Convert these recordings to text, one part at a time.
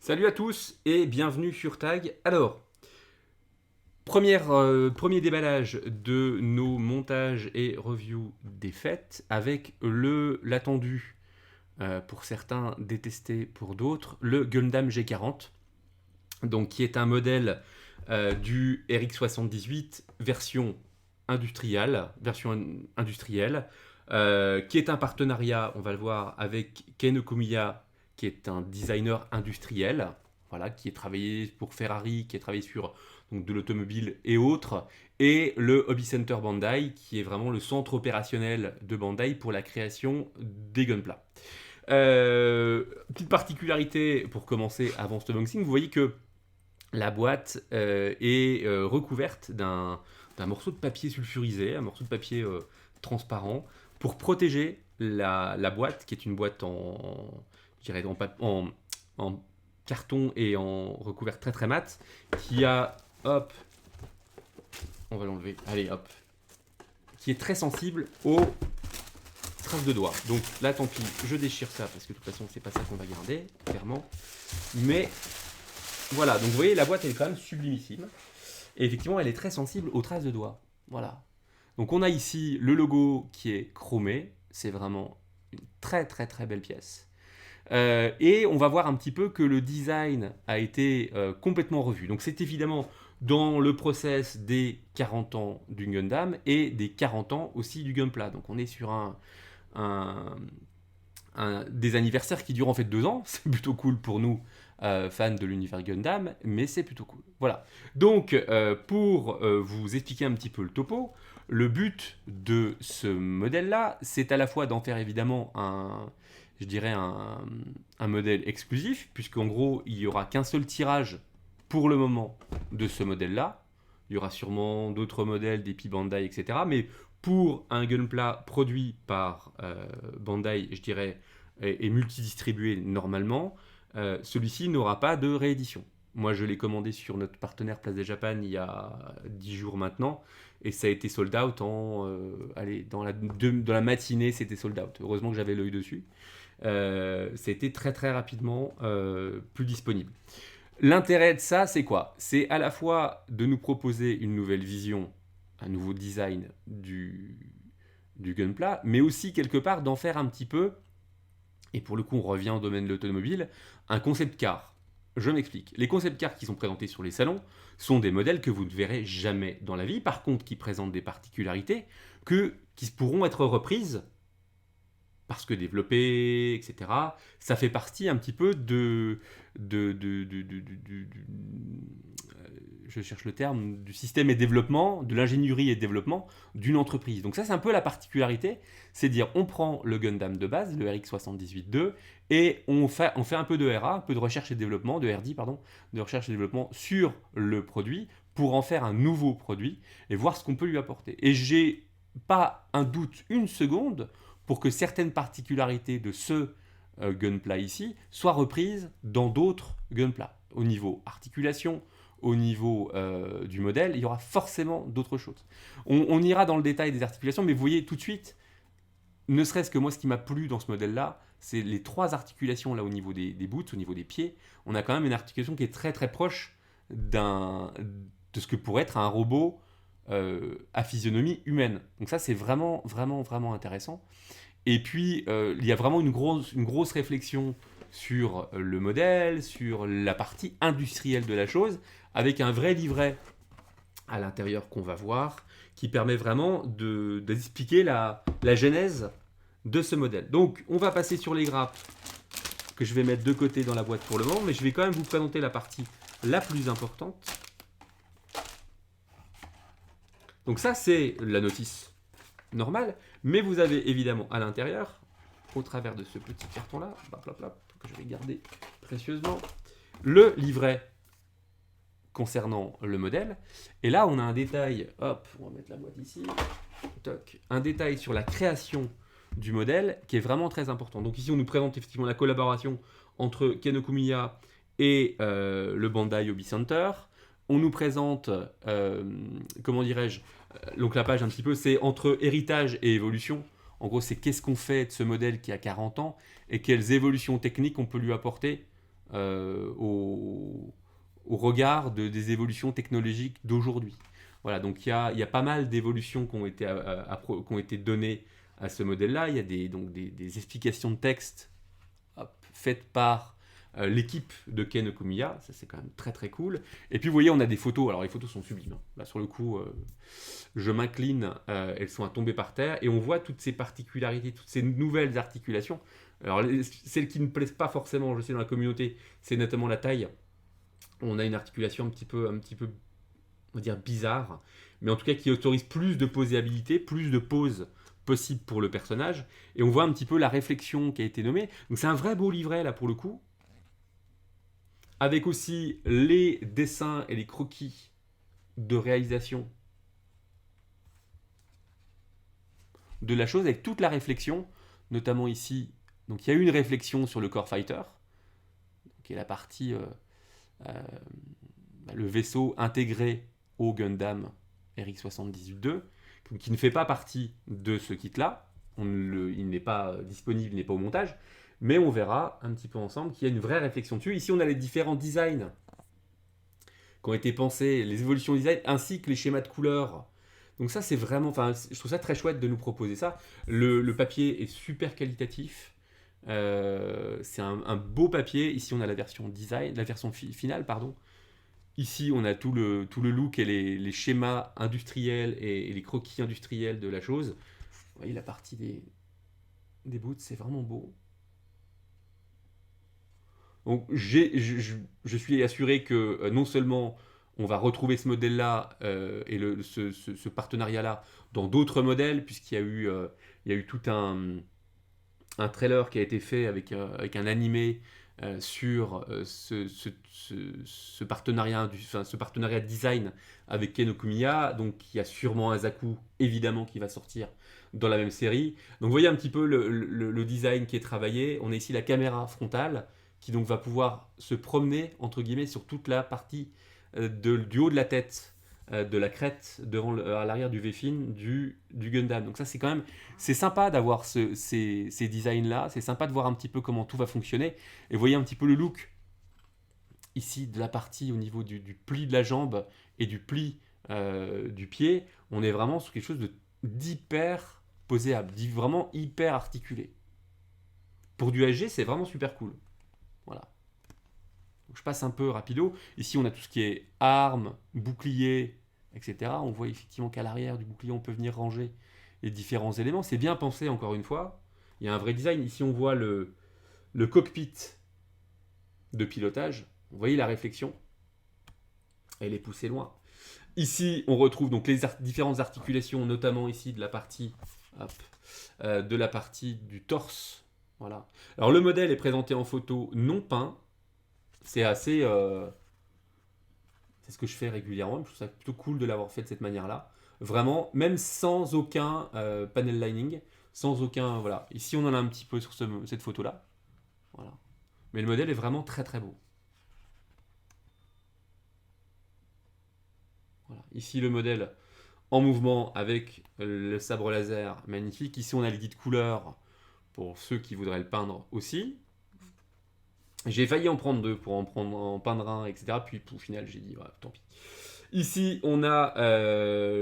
Salut à tous et bienvenue sur Tag. Alors, premier déballage de nos montages et reviews des fêtes avec l'attendu, pour certains, détesté pour d'autres, le Gundam G40, donc qui est un modèle du RX78 version industrielle, qui est un partenariat, on va le voir, avec Ken Okumiya, qui est un designer industriel, voilà, qui a travaillé pour Ferrari, qui a travaillé sur donc, de l'automobile et autres, et le Hobby Center Bandai, qui est vraiment le centre opérationnel de Bandai pour la création des Gunpla. Petite particularité pour commencer avant ce unboxing, vous voyez que la boîte est recouverte d'un morceau de papier sulfurisé, un morceau de papier transparent, pour protéger la boîte, qui est une boîte je dirais en carton et en recouvert très très mat, qui a, hop, on va l'enlever, allez hop, qui est très sensible aux traces de doigts. Donc là, tant pis, je déchire ça, parce que de toute façon, c'est pas ça qu'on va garder, clairement. Mais voilà, donc vous voyez, la boîte elle est quand même sublimissime. Et effectivement, elle est très sensible aux traces de doigts. Voilà. Donc on a ici le logo qui est chromé. C'est vraiment une très très très belle pièce. Et on va voir un petit peu que le design a été complètement revu. Donc c'est évidemment dans le process des 40 ans du Gundam et des 40 ans aussi du Gunpla. Donc on est sur un, des anniversaires qui durent en fait 2 ans. C'est plutôt cool pour nous, fans de l'univers Gundam, mais c'est plutôt cool. Voilà. Donc, pour vous expliquer un petit peu le topo, le but de ce modèle-là, c'est à la fois d'en faire évidemment je dirais un modèle exclusif, puisqu'en gros, il n'y aura qu'un seul tirage pour le moment de ce modèle-là. Il y aura sûrement d'autres modèles, des Bandai, etc. Mais pour un Gunpla produit par Bandai, je dirais, et multidistribué normalement, celui-ci n'aura pas de réédition. Moi, je l'ai commandé sur notre partenaire Place des Japan il y a 10 jours maintenant, et ça a été sold out allez, dans la matinée, c'était sold out. Heureusement que j'avais l'œil dessus. Ça a été très très rapidement plus disponible. L'intérêt de ça, c'est quoi? C'est à la fois de nous proposer une nouvelle vision, un nouveau design du Gunpla, mais aussi quelque part d'en faire un petit peu, et pour le coup on revient au domaine de l'automobile, un concept car. Je m'explique. Les concept cars qui sont présentés sur les salons sont des modèles que vous ne verrez jamais dans la vie, par contre qui présentent des particularités qui pourront être reprises parce que développé, etc. Ça fait partie un petit peu je cherche le terme, du système et développement, de l'ingénierie et développement d'une entreprise. Donc ça, c'est un peu la particularité, c'est dire on prend le Gundam de base, le RX78-2, et on fait un peu de RA, un peu de recherche et développement, de RD, pardon, de recherche et développement sur le produit pour en faire un nouveau produit et voir ce qu'on peut lui apporter. Et j'ai pas un doute une seconde pour que certaines particularités de ce Gunpla ici soient reprises dans d'autres Gunpla. Au niveau articulation, au niveau du modèle, il y aura forcément d'autres choses. On ira dans le détail des articulations, mais vous voyez tout de suite, ne serait-ce que moi, ce qui m'a plu dans ce modèle-là, c'est les 3 articulations là au niveau des boots, au niveau des pieds. On a quand même une articulation qui est très très proche de ce que pourrait être un robot à physionomie humaine. Donc ça, c'est vraiment vraiment vraiment intéressant. Et puis, il y a vraiment une grosse réflexion sur le modèle, sur la partie industrielle de la chose, avec un vrai livret à l'intérieur qu'on va voir, qui permet vraiment d'expliquer la genèse de ce modèle. Donc, on va passer sur les grappes que je vais mettre de côté dans la boîte pour le moment, mais je vais quand même vous présenter la partie la plus importante. Donc ça, c'est la notice normale, mais vous avez évidemment à l'intérieur, au travers de ce petit carton-là, que je vais garder précieusement, le livret concernant le modèle. Et là, on a un détail, hop, on va mettre la boîte ici, toc, un détail sur la création du modèle qui est vraiment très important. Donc ici, on nous présente effectivement la collaboration entre Ken Okumiya et le Bandai Hobby Center. On nous présente, comment dirais-je, donc la page un petit peu, c'est entre héritage et évolution. En gros, c'est qu'est-ce qu'on fait de ce modèle qui a 40 ans et quelles évolutions techniques on peut lui apporter au regard des évolutions technologiques d'aujourd'hui. Voilà, donc il y a pas mal d'évolutions qui ont été données à ce modèle-là. Il y a des explications de texte faites par l'équipe de Ken Okumiya, ça c'est quand même très très cool. Et puis vous voyez, on a des photos, alors les photos sont sublimes, hein. Là sur le coup, je m'incline, elles sont à tomber par terre, et on voit toutes ces particularités, toutes ces nouvelles articulations. Alors celles qui ne plaisent pas forcément, je sais, dans la communauté, c'est notamment la taille. On a une articulation un petit peu, on va dire, bizarre, mais en tout cas qui autorise plus de posabilité, plus de poses possibles pour le personnage, et on voit un petit peu la réflexion qui a été nommée. Donc c'est un vrai beau livret là pour le coup, avec aussi les dessins et les croquis de réalisation de la chose, avec toute la réflexion, notamment ici. Donc il y a eu une réflexion sur le Core Fighter, qui est la partie, le vaisseau intégré au Gundam RX-78-2, qui ne fait pas partie de ce kit-là. Il n'est pas disponible, il n'est pas au montage, mais on verra un petit peu ensemble qu'il y a une vraie réflexion dessus. Ici, on a les différents designs qui ont été pensés, les évolutions design, ainsi que les schémas de couleurs. Donc ça, c'est vraiment, enfin, je trouve ça très chouette de nous proposer ça. Le papier est super qualitatif. C'est un beau papier. Ici, on a la version design, la version finale, pardon. Ici, on a tout le look et les schémas industriels et les croquis industriels de la chose. Vous voyez la partie des boots, c'est vraiment beau. Donc, je suis assuré que non seulement on va retrouver ce modèle-là et ce partenariat-là dans d'autres modèles, il y a eu tout un trailer qui a été fait avec un animé sur ce partenariat, ce partenariat de design avec Ken Okumiya. Donc il y a sûrement un Zaku, évidemment, qui va sortir dans la même série. Donc vous voyez un petit peu le design qui est travaillé. On a ici la caméra frontale qui donc va pouvoir se promener, entre guillemets, sur toute la partie du haut de la tête, de la crête à l'arrière du V-fin du Gundam. Donc ça c'est quand même, c'est sympa d'avoir ces designs là, c'est sympa de voir un petit peu comment tout va fonctionner, et vous voyez un petit peu le look ici de la partie au niveau du pli de la jambe et du pli du pied. On est vraiment sur quelque chose d'hyper poséable, vraiment hyper articulé. Pour du SG, c'est vraiment super cool. Voilà. Donc je passe un peu rapido. Ici, on a tout ce qui est armes, boucliers, etc. On voit effectivement qu'à l'arrière du bouclier, on peut venir ranger les différents éléments. C'est bien pensé, encore une fois. Il y a un vrai design. Ici, on voit le cockpit de pilotage. Vous voyez la réflexion. Elle est poussée loin. Ici, on retrouve donc les différentes articulations, notamment ici de la partie, du torse. Voilà. Alors le modèle est présenté en photo non peint. C'est assez... c'est ce que je fais régulièrement. Je trouve ça plutôt cool de l'avoir fait de cette manière-là. Vraiment, même sans aucun panel lining, sans aucun... Voilà. Ici, on en a un petit peu sur cette photo-là. Voilà. Mais le modèle est vraiment très très beau. Voilà. Ici, le modèle en mouvement avec le sabre laser magnifique. Ici, on a les guides couleurs pour ceux qui voudraient le peindre aussi. J'ai failli en prendre deux pour en peindre un, etc. Puis au final, j'ai dit, voilà, tant pis. Ici, on a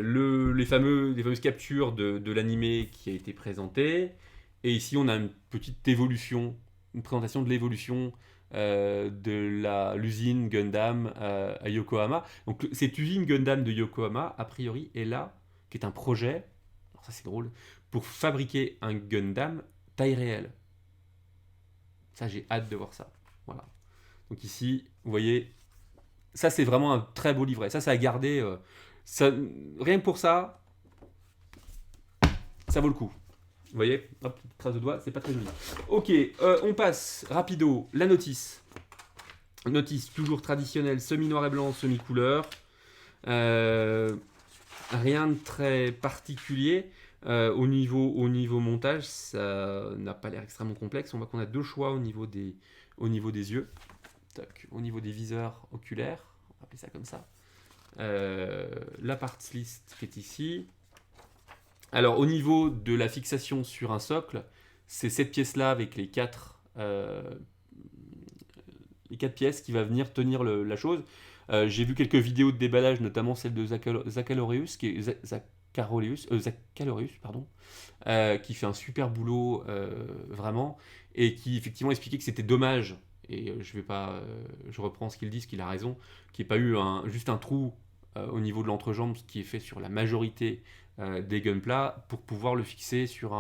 les fameuses captures de l'animé qui a été présenté. Et ici, on a une petite évolution, une présentation de l'évolution de l'usine Gundam à Yokohama. Donc, cette usine Gundam de Yokohama, a priori, est là, qui est un projet, alors ça c'est drôle, pour fabriquer un Gundam taille réelle. Ça, j'ai hâte de voir ça. Voilà. Donc ici, vous voyez, ça c'est vraiment un très beau livret. Ça a gardé. Rien que pour ça, ça vaut le coup. Vous voyez, hop, trace de doigt, c'est pas très joli. Ok, on passe rapido. La notice. Notice toujours traditionnelle, semi-noir et blanc, semi-couleur. Rien de très particulier. Au niveau montage, ça n'a pas l'air extrêmement complexe. On voit qu'on a deux choix au niveau des yeux. Tac, au niveau des viseurs oculaires, on va appeler ça comme ça. La parts list qui est ici. Alors au niveau de la fixation sur un socle, c'est cette pièce-là avec les quatre 4 pièces qui va venir tenir la chose. J'ai vu quelques vidéos de déballage, notamment celle de Zaccharoleus, pardon, qui fait un super boulot, vraiment, et qui effectivement expliquait que c'était dommage, et je reprends ce qu'il dit, ce qu'il a raison, qu'il n'y ait pas eu juste un trou au niveau de l'entrejambe, ce qui est fait sur la majorité des gunpla, pour pouvoir le fixer sur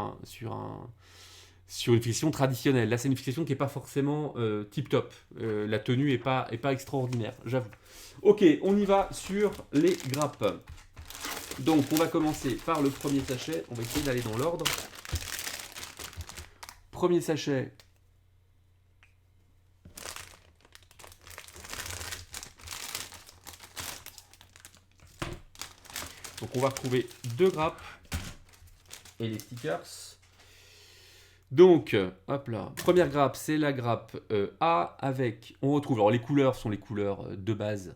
une fixation traditionnelle. Là, c'est une fixation qui n'est pas forcément tip-top. La tenue n'est pas extraordinaire, j'avoue. Ok, on y va sur les grappes. Donc, on va commencer par le premier sachet. On va essayer d'aller dans l'ordre. Premier sachet. Donc, on va retrouver 2 grappes et les stickers. Donc, hop là, première grappe, c'est la grappe A avec, on retrouve, alors les couleurs sont les couleurs de base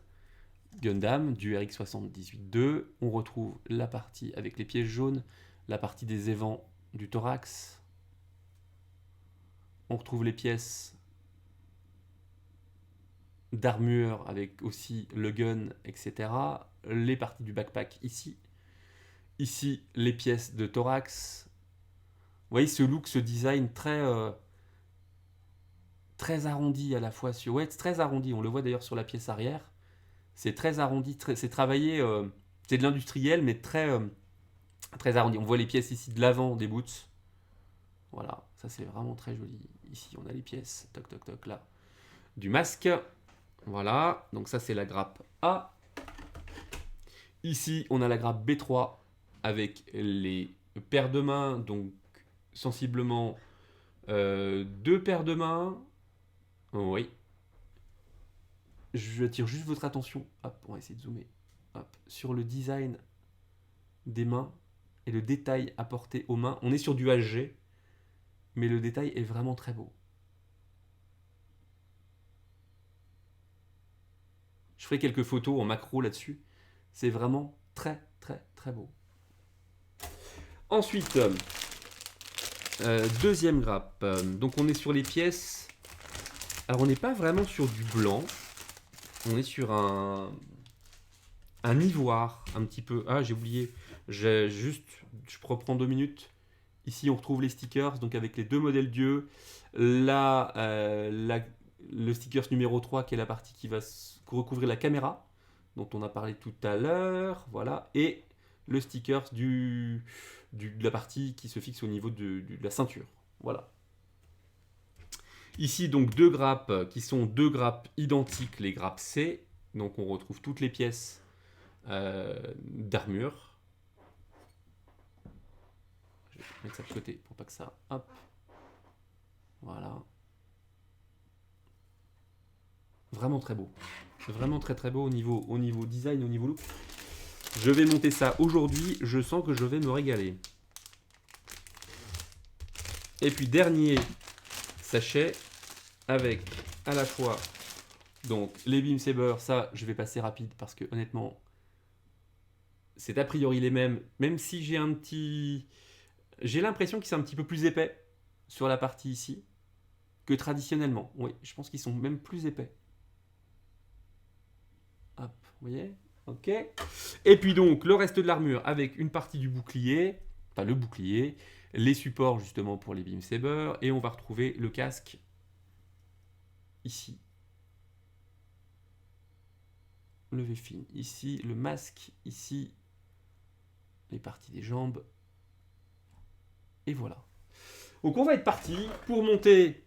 Gundam du RX-78-2. On retrouve la partie avec les pièces jaunes, la partie des évents du thorax. On retrouve les pièces d'armure avec aussi le gun, etc. Les parties du backpack ici. Ici, les pièces de thorax. Vous voyez ce look, ce design très arrondi à la fois. Ouais, c'est très arrondi. On le voit d'ailleurs sur la pièce arrière. C'est très arrondi, c'est travaillé. C'est de l'industriel, mais très arrondi. On voit les pièces ici de l'avant des boots. Voilà, ça c'est vraiment très joli. Ici, on a les pièces, toc toc toc, là, du masque. Voilà, donc ça c'est la grappe A. Ici, on a la grappe B3 avec les paires de mains, donc sensiblement 2 paires de mains. Oui. J'attire juste votre attention. Hop, on va essayer de zoomer. Hop, sur le design des mains et le détail apporté aux mains. On est sur du HG, mais le détail est vraiment très beau. Je ferai quelques photos en macro là-dessus. C'est vraiment très beau. Ensuite, deuxième grappe. Donc on est sur les pièces. Alors on n'est pas vraiment sur du blanc. On est sur un ivoire un petit peu. Ah, j'ai oublié. Je reprends 2 minutes. Ici, on retrouve les stickers, donc avec les 2 modèles d'yeux. Là, le stickers numéro 3, qui est la partie qui va recouvrir la caméra, dont on a parlé tout à l'heure. Voilà. Et le stickers de la partie qui se fixe au niveau de la ceinture. Voilà. Ici, donc, 2 grappes qui sont 2 grappes identiques, les grappes C. Donc, on retrouve toutes les pièces d'armure. Je vais mettre ça de côté pour pas que ça... Hop. Voilà. Vraiment très beau. Vraiment très beau au niveau design, au niveau look. Je vais monter ça aujourd'hui. Je sens que je vais me régaler. Et puis, dernier sachet avec à la fois donc les Beam Saber. Ça, je vais passer rapide parce que honnêtement, c'est a priori les mêmes. Même si j'ai l'impression qu'ils sont un petit peu plus épais sur la partie ici que traditionnellement. Oui, je pense qu'ils sont même plus épais. Hop, vous voyez? Ok. Et puis donc, le reste de l'armure avec une partie du bouclier, enfin le bouclier, les supports justement pour les Beam Saber, et on va retrouver le casque ici. Le V-fin ici, le masque ici, les parties des jambes. Et voilà. Donc on va être parti pour monter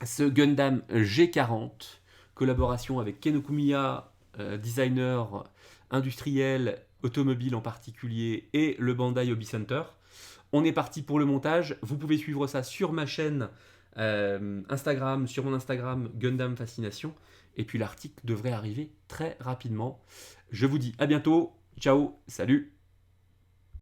ce Gundam G40, collaboration avec Kenokumiya, designer industriel, automobile en particulier, et le Bandai Hobby Center. On est parti pour le montage. Vous pouvez suivre ça sur ma chaîne Instagram, sur mon Instagram Gundam Fascination. Et puis l'article devrait arriver très rapidement. Je vous dis à bientôt. Ciao, salut.